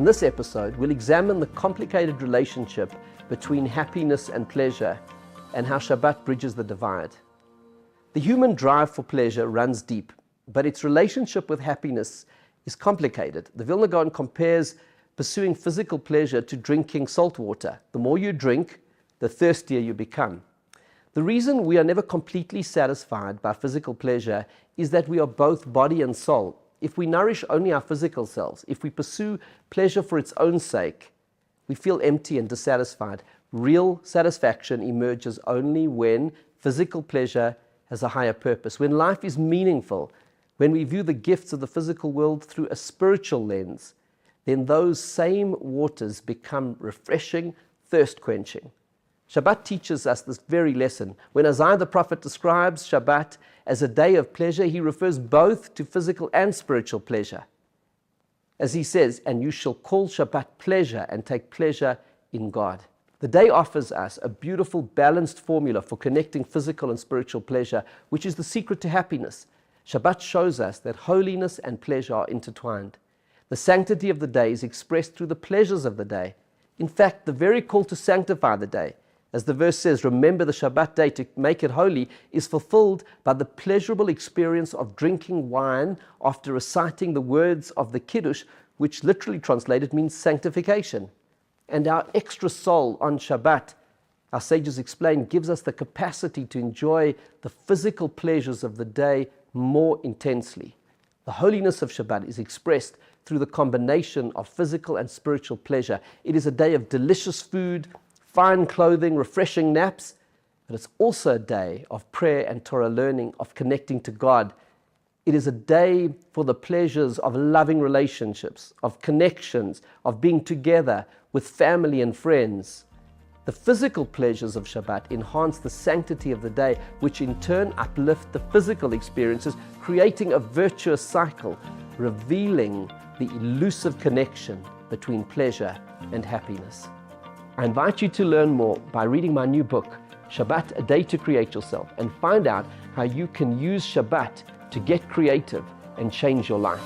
In this episode, we'll examine the complicated relationship between happiness and pleasure and how Shabbat bridges the divide. The human drive for pleasure runs deep, but its relationship with happiness is complicated. The Vilna Gaon compares pursuing physical pleasure to drinking salt water. The more you drink, the thirstier you become. The reason we are never completely satisfied by physical pleasure is that we are both body and soul. If we nourish only our physical selves, if we pursue pleasure for its own sake, we feel empty and dissatisfied. Real satisfaction emerges only when physical pleasure has a higher purpose, when life is meaningful, when we view the gifts of the physical world through a spiritual lens, then those same waters become refreshing, thirst-quenching. Shabbat teaches us this very lesson. When Isaiah the prophet describes Shabbat as a day of pleasure, he refers both to physical and spiritual pleasure. As he says, "And you shall call Shabbat pleasure and take pleasure in God." The day offers us a beautiful, balanced formula for connecting physical and spiritual pleasure, which is the secret to happiness. Shabbat shows us that holiness and pleasure are intertwined. The sanctity of the day is expressed through the pleasures of the day. In fact, the very call to sanctify the day, as the verse says, remember the Shabbat day to make it holy, is fulfilled by the pleasurable experience of drinking wine after reciting the words of the Kiddush, which literally translated means sanctification. And our extra soul on Shabbat, our sages explain, gives us the capacity to enjoy the physical pleasures of the day more intensely. The holiness of Shabbat is expressed through the combination of physical and spiritual pleasure. It is a day of delicious food, fine clothing, refreshing naps, but it's also a day of prayer and Torah learning, of connecting to God. It is a day for the pleasures of loving relationships, of connections, of being together with family and friends. The physical pleasures of Shabbat enhance the sanctity of the day, which in turn uplift the physical experiences, creating a virtuous cycle, revealing the elusive connection between pleasure and happiness. I invite you to learn more by reading my new book, Shabbat, A Day to Create Yourself, and find out how you can use Shabbat to get creative and change your life.